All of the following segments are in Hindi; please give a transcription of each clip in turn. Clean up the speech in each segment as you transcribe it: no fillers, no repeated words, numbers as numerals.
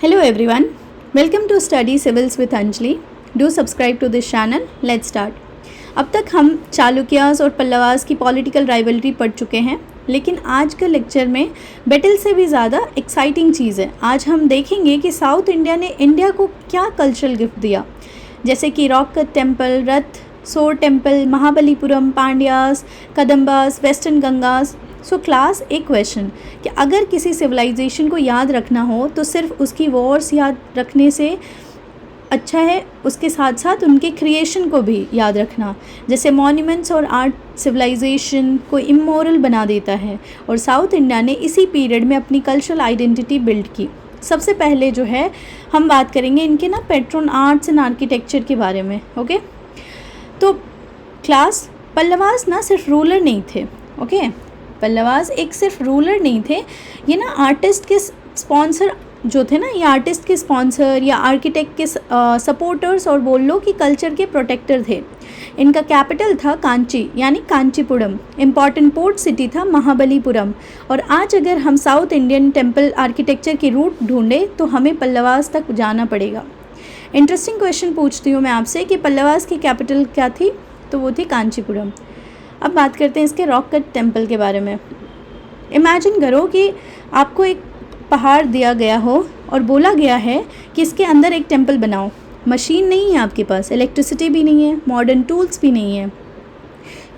Hello everyone, welcome to Study Civils with Anjali. Do subscribe to this channel. Let's start. अब तक हम चालुक्यास और पल्लवास की पॉलिटिकल राइवलरी पढ़ चुके हैं, लेकिन आज के लेक्चर में बैटल से भी ज़्यादा एक्साइटिंग चीज़ है। आज हम देखेंगे कि साउथ इंडिया ने इंडिया को क्या कल्चरल गिफ्ट दिया, जैसे कि रॉक कट टेम्पल, रथ, shore temple, Mahabalipuram, Pandyas, Kadambas, western Gangas. So class, एक क्वेश्चन कि अगर किसी सिविलाइजेशन को याद रखना हो तो सिर्फ उसकी वॉर्स याद रखने से अच्छा है, उसके साथ साथ उनके क्रिएशन को भी याद रखना। जैसे मॉन्यूमेंट्स और आर्ट सिविलाइजेशन को इमोरल बना देता है, और साउथ इंडिया ने इसी पीरियड में अपनी कल्चरल आइडेंटिटी बिल्ड की। सबसे पहले जो है हम बात करेंगे इनके पैट्रन आर्ट्स एंड आर्किटेक्चर के बारे में। ओके, तो क्लास, पल्लवास ना सिर्फ रूलर नहीं थे। ओके, पल्लवास एक सिर्फ रूलर नहीं थे, ये आर्टिस्ट के स्पॉन्सर जो थे ये आर्टिस्ट के स्पॉन्सर या आर्किटेक्ट के सपोर्टर्स और बोल लो कि कल्चर के प्रोटेक्टर थे। इनका कैपिटल था कांची यानी कांचीपुरम। इम्पॉर्टेंट पोर्ट सिटी था महाबलीपुरम। और आज अगर हम साउथ इंडियन टेम्पल आर्किटेक्चर की रूट ढूंढें तो हमें पल्लवास तक जाना पड़ेगा। इंटरेस्टिंग क्वेश्चन पूछती हूँ मैं आपसे कि पल्लवास की कैपिटल क्या थी, तो वो थी कांचीपुरम। अब बात करते हैं इसके रॉक कट टेम्पल के बारे में। इमेजिन करो कि आपको एक पहाड़ दिया गया हो और बोला गया है कि इसके अंदर एक टेम्पल बनाओ। मशीन नहीं है आपके पास, इलेक्ट्रिसिटी भी नहीं है, मॉडर्न टूल्स भी नहीं है।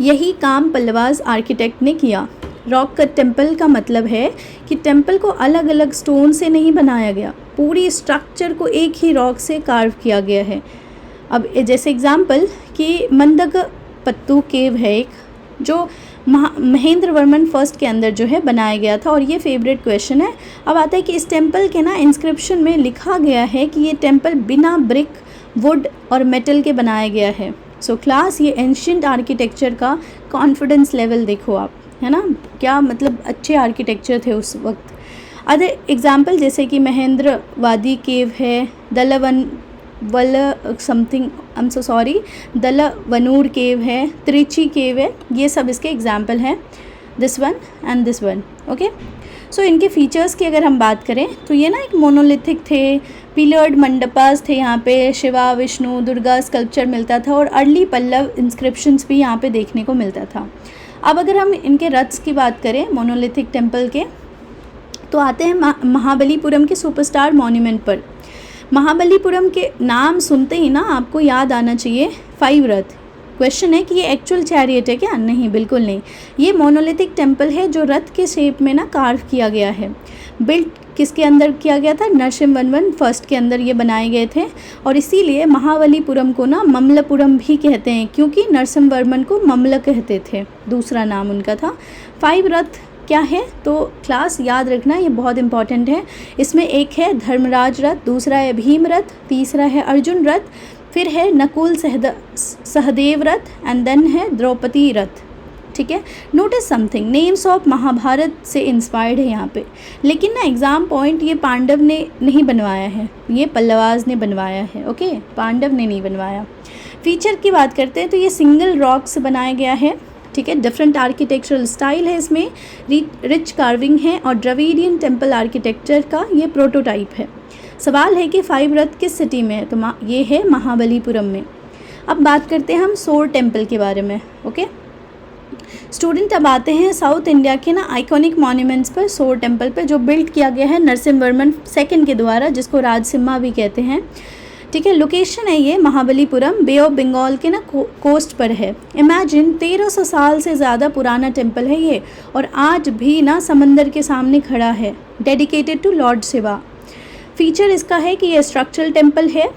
यही काम पल्लवास आर्किटेक्ट ने किया। रॉक कट टेम्पल का मतलब है कि टेम्पल को अलग अलग स्टोन से नहीं बनाया गया, पूरी स्ट्रक्चर को एक ही रॉक से कार्व किया गया है। अब जैसे एग्जाम्पल कि मंदगपत्तू केव है एक, जो महेंद्र वर्मन फर्स्ट के अंदर जो है बनाया गया था, और ये फेवरेट क्वेश्चन है। अब आता है कि इस टेम्पल के इंस्क्रिप्शन में लिखा गया है कि ये टेम्पल बिना ब्रिक, वुड और मेटल के बनाया गया है। सो क्लास, ये एंशिएंट आर्किटेक्चर का कॉन्फिडेंस लेवल देखो आप, है ना, क्या मतलब अच्छे आर्किटेक्चर थे उस वक्त। अदर एग्जाम्पल जैसे कि महेंद्रवादी केव है, दलवनूर केव है, त्रिची केव है, ये सब इसके एग्जाम्पल हैं, this one and this one. Okay, so इनके फीचर्स की अगर हम बात करें तो ये एक मोनोलिथिक थे, पिलर्ड मंडपास थे, यहाँ पे शिवा, विष्णु, दुर्गा स्कल्पचर मिलता था, और अर्ली पल्लव इंस्क्रिप्शंस भी यहाँ पे देखने को मिलता था। अब अगर हम इनके रथ्स की बात करें मोनोलिथिक टेम्पल के, तो आते हैं महाबलीपुरम के सुपरस्टार मॉन्यूमेंट पर। महाबलीपुरम के नाम सुनते ही आपको याद आना चाहिए 5 रथ। क्वेश्चन है कि ये एक्चुअल चैरियट है क्या? नहीं, बिल्कुल नहीं। ये मोनोलिथिक टेम्पल है जो रथ के शेप में कार्व किया गया है। बिल्ट किसके अंदर किया गया था? नरसिम्हवर्मन फर्स्ट के अंदर ये बनाए गए थे, और इसीलिए महाबलीपुरम को ममलपुरम भी कहते हैं, क्योंकि नरसिम्हवर्मन को ममल कहते थे, दूसरा नाम उनका था। 5 रथ क्या है? तो क्लास याद रखना, ये बहुत इंपॉर्टेंट है। इसमें एक है धर्मराज रथ, दूसरा है भीम रथ, तीसरा है अर्जुन रथ, फिर है नकुल सहदेव रथ, एंड देन है द्रौपदी रथ। ठीक है, notice something, names of Mahabharata से इंस्पायर्ड है यहाँ पे, लेकिन एग्ज़ाम पॉइंट, ये पांडव ने नहीं बनवाया है, ये पल्लवास ने बनवाया है। ओके, पांडव ने नहीं बनवाया। फीचर की बात करते हैं तो ये सिंगल रॉक से बनाया गया है। ठीक है, डिफरेंट आर्किटेक्चरल स्टाइल है इसमें, रिच कार्विंग है, और द्रविडियन टेम्पल आर्किटेक्चर का ये प्रोटोटाइप है। सवाल है कि 5 रथ किस सिटी में है, तो ये है महाबलीपुरम में। अब बात करते हैं हम सोर टेम्पल के बारे में। ओके स्टूडेंट, अब आते हैं साउथ इंडिया के आइकॉनिक मॉन्यूमेंट्स पर, सोर टेम्पल पर, जो बिल्ड किया गया है नरसिम्हवर्मन सेकंड के द्वारा, जिसको राजसिम्हा भी कहते हैं। ठीक है, लोकेशन है ये महाबलीपुरम, बे ऑफ बंगाल के कोस्ट पर है। इमेजिन 1300 साल से ज़्यादा पुराना टेम्पल है ये, और आज भी समंदर के सामने खड़ा है, dedicated to lord Shiva. Feature इसका है कि ये स्ट्रक्चरल टेम्पल है,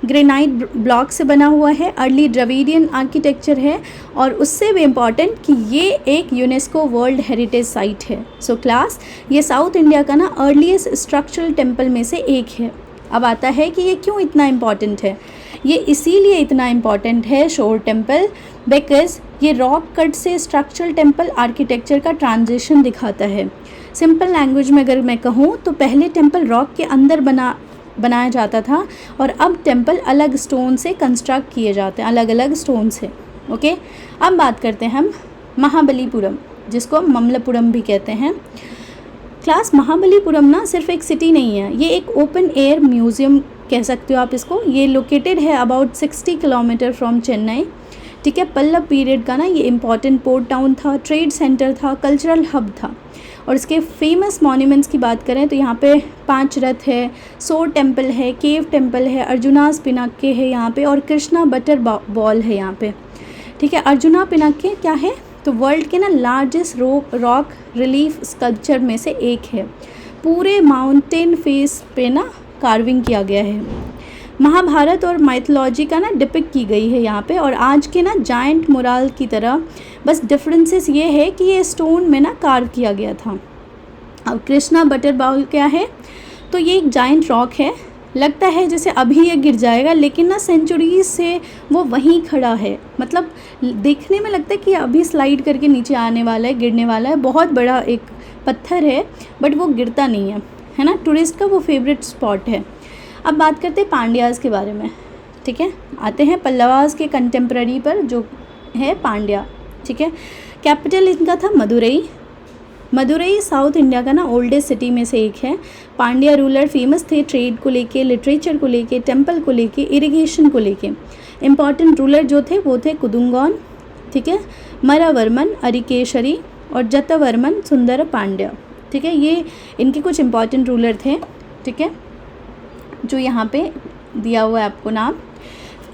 ग्रेनाइट ब्लॉक से बना हुआ है, अर्ली द्रविडियन आर्किटेक्चर है, और उससे भी इम्पॉर्टेंट कि ये एक यूनेस्को वर्ल्ड हेरिटेज साइट है। सो क्लास, ये साउथ इंडिया का अर्लीस्ट स्ट्रक्चरल टेम्पल में से एक है। अब आता है कि ये क्यों इतना इम्पॉर्टेंट है। ये इसीलिए इतना इम्पॉर्टेंट है सोर टेम्पल, बिकॉज ये रॉक कट से स्ट्रक्चरल टेम्पल आर्किटेक्चर का ट्रांजिशन दिखाता है। सिंपल लैंग्वेज में अगर मैं कहूँ तो पहले टेम्पल रॉक के अंदर बनाया जाता था, और अब टेम्पल अलग स्टोन से कंस्ट्रक्ट किए जाते हैं, अलग अलग स्टोन से। ओके, अब बात करते हैं हम महाबलीपुरम, जिसको हम ममलपुरम भी कहते हैं। क्लास महाबलीपुरम ना सिर्फ एक सिटी नहीं है, ये एक ओपन एयर म्यूज़ियम कह सकते हो आप इसको। ये लोकेटेड है अबाउट 60 किलोमीटर फ्रॉम चेन्नई, ठीक है। पल्लव पीरियड का ना ये इम्पॉर्टेंट पोर्ट टाउन था, ट्रेड सेंटर था, कल्चरल हब था। और इसके फेमस मॉन्यूमेंट्स की बात करें तो यहाँ पे 5 रथ है, सोर टेम्पल है, केव टेम्पल है, अर्जुनास पिनाके है यहाँ पे, और कृष्णा बटर बॉल है यहाँ पे, ठीक है। अर्जुना पिनाके क्या है, तो वर्ल्ड के ना लार्जेस्ट रॉक रिलीफ स्कल्पचर में से एक है। पूरे माउंटेन फेस पे ना कार्विंग किया गया है। महाभारत और माइथोलॉजी का ना डिपिक्ट की गई है यहाँ पे, और आज के ना जायंट मुराल की तरह, बस डिफरेंसेस ये है कि ये स्टोन में ना कार्व किया गया था। अब कृष्णा बटर बाउल क्या है, तो ये एक जायंट रॉक है, लगता है जैसे अभी ये गिर जाएगा, लेकिन ना सेंचुरीज से वो वहीं खड़ा है। मतलब देखने में लगता है कि अभी स्लाइड करके नीचे आने वाला है, गिरने वाला है। बहुत बड़ा एक पत्थर है, बट वो गिरता नहीं है ना। टूरिस्ट का वो फेवरेट स्पॉट है। अब बात करते हैं पांड्याज़ के बारे में, ठीक है। आते हैं पल्लवास के कंटेम्प्रेरी पर, जो है पांड्या, ठीक है। कैपिटल इनका था मदुरई। मदुरई साउथ इंडिया का ना ओल्डेस्ट सिटी में से एक है। पांड्या रूलर फेमस थे ट्रेड को लेके, लिटरेचर को लेके, टेम्पल को लेके, इरिगेशन को लेके। इम्पॉर्टेंट रूलर जो थे वो थे कुदुंगन, ठीक है, मरावर्मन, अरिकेशरी और जतवर्मन सुंदर पांड्या, ठीक है। ये इनके कुछ इम्पॉर्टेंट रूलर थे, ठीक है, जो यहाँ पे दिया हुआ है आपको नाम।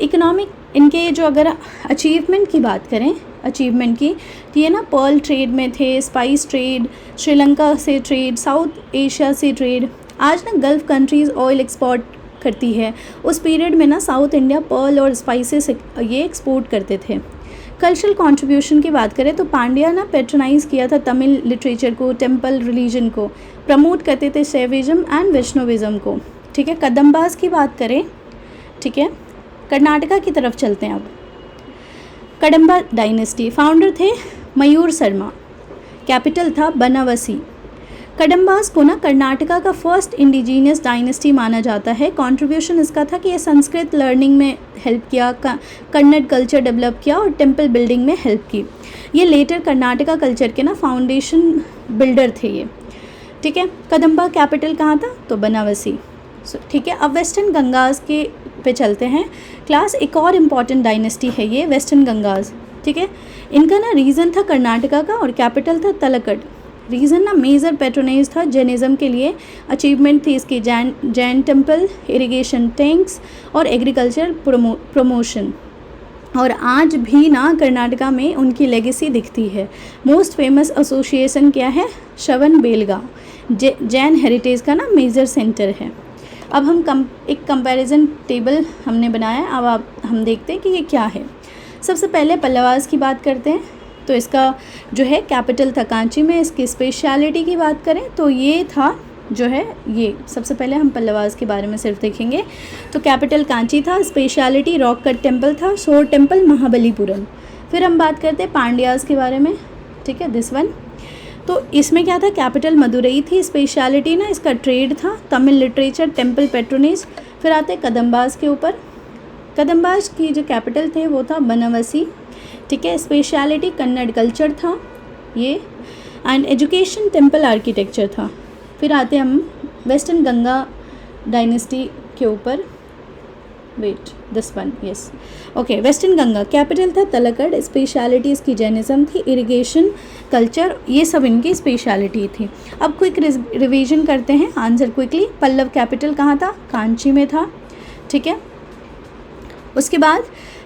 इकोनॉमिक इनके जो अगर अचीवमेंट की बात करें, अचीवमेंट की, तो ये ना पर्ल ट्रेड में थे, स्पाइस ट्रेड, श्रीलंका से ट्रेड, साउथ एशिया से ट्रेड। आज ना गल्फ़ कंट्रीज़ ऑयल एक्सपोर्ट करती है, उस पीरियड में ना साउथ इंडिया पर्ल और स्पाइसेस ये एक्सपोर्ट करते थे। कल्चरल कंट्रीब्यूशन की बात करें तो पांड्या ना पेट्रोनाइज़ किया था तमिल लिटरेचर को, टेम्पल रिलीजन को, प्रमोट करते थे शैविज़म एंड वैष्णविज़म को, ठीक है। कदम्बास की बात करें, ठीक है, कर्नाटका की तरफ चलते हैं अब। कदम्बा डायनेस्टी, फाउंडर थे मयूर शर्मा, कैपिटल था बनावसी। कदम्बास को ना कर्नाटका का फर्स्ट इंडिजीनियस डायनेस्टी माना जाता है। कंट्रीब्यूशन इसका था कि ये संस्कृत लर्निंग में हेल्प किया, कन्नड़ कल्चर डेवलप किया और टेम्पल बिल्डिंग में हेल्प की। ये लेटर कर्नाटका कल्चर के ना फाउंडेशन बिल्डर थे ये, ठीक है। कदम्बा कैपिटल कहाँ था, तो बनावसी, ठीक है। अब वेस्टर्न गंगास के पे चलते हैं क्लास। एक और इम्पॉर्टेंट डायनेस्टी है ये वेस्टर्न गंगास, ठीक है। इनका ना रीजन था कर्नाटका का और कैपिटल था तलकट। रीज़न ना मेजर पेट्रोनेज था जैनिज़्म के लिए। अचीवमेंट थी इसकी जैन टेम्पल, इरिगेशन टैंक्स और एग्रीकल्चर प्रमोशन। और आज भी ना कर्नाटका में उनकी लेगेसी दिखती है। मोस्ट फेमस एसोसिएशन क्या है, श्रवण बेलगांव, जैन हेरिटेज का ना मेजर सेंटर है। अब हम एक कंपैरिजन टेबल हमने बनाया है। अब हम देखते हैं कि ये क्या है। सबसे पहले पल्लवास की बात करते हैं, तो इसका जो है कैपिटल था कांची में। इसकी स्पेशलिटी की बात करें तो ये था जो है ये, सबसे पहले हम पल्लवास के बारे में सिर्फ देखेंगे। तो कैपिटल कांची था, स्पेशलिटी रॉक कट टेम्पल था, सोर टेम्पल महाबलीपुरम। फिर हम बात करते हैं पांड्यास के बारे में, ठीक है, दिस वन। तो इसमें क्या था, कैपिटल मदुरई थी, स्पेशलिटी ना इसका ट्रेड था, तमिल लिटरेचर, टेम्पल पेट्रोनेज। फिर आते कदम्बास के ऊपर। कदम्बास की जो कैपिटल थे वो था बनावसी, ठीक है। स्पेशलिटी कन्नड़ कल्चर था ये, एंड एजुकेशन टेम्पल आर्किटेक्चर था। फिर आते हम वेस्टर्न गंगा डायनेस्टी के ऊपर। Wait, this one, yes, okay. Western Ganga capital था तलकड़, स्पेशलिटी इसकी जैनिज़्म थी, इरिगेशन, कल्चर, ये सब इनकी स्पेशलिटी थी। अब क्विक रिवीजन करते हैं, आंसर क्विकली। पल्लव कैपिटल कहाँ था, कांची में था, ठीक है। उसके बाद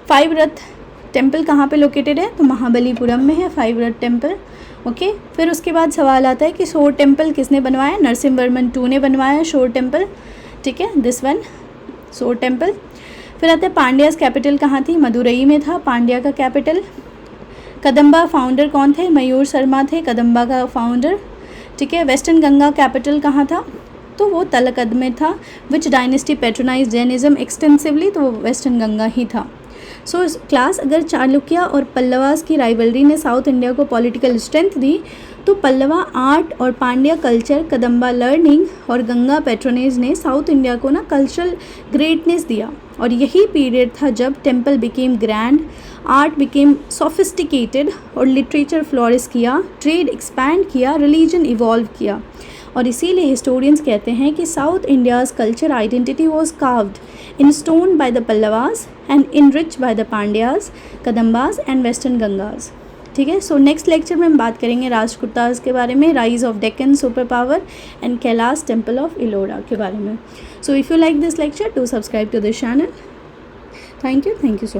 5 रथ टेम्पल कहाँ पे लोकेटेड है, तो महाबलीपुरम में है 5 रथ टेम्पल, ओके। फिर उसके बाद सवाल आता है कि शोर टेम्पल किसने बनवाया, नरसिम्हवर्मन II ने बनवाया शोर टेम्पल, ठीक है, दिस वन, शोर टेम्पल। फिर आता है पांड्यास कैपिटल कहाँ थी, मदुरई में था पांड्या का कैपिटल। कदम्बा फाउंडर कौन थे, मयूर शर्मा थे कदम्बा का फाउंडर, ठीक है। वेस्टर्न गंगा कैपिटल कहाँ था, तो वो तलकद में था। विच डायनेस्टी पेट्रोनाइज जैनिज़्म एक्सटेंसिवली, तो वो वेस्टर्न गंगा ही था। सो क्लास, अगर चालुक्य और पल्लवास की राइवलरी ने साउथ इंडिया को पॉलिटिकल स्ट्रेंथ दी, तो पल्लवा आर्ट और पांड्या कल्चर, कदम्बा लर्निंग और गंगा पेट्रोनेज ने साउथ इंडिया को ना कल्चरल ग्रेटनेस दिया। और यही पीरियड था जब temple became grand, art became sophisticated और लिटरेचर फ्लोरिश किया, ट्रेड एक्सपैंड किया, रिलीजन इवॉल्व किया। और इसीलिए हिस्टोरियंस कहते हैं कि south India's culture identity was carved in stone by the Pallavas and enrich by the Pandyas, Kadambas and western Gangas. ठीक है, सो नेक्स्ट लेक्चर में हम बात करेंगे राष्ट्रकूटाज के बारे में, rise of Deccan super power and Kailasa temple of Ellora के बारे में। So if you like this lecture, do subscribe to this channel. Thank you so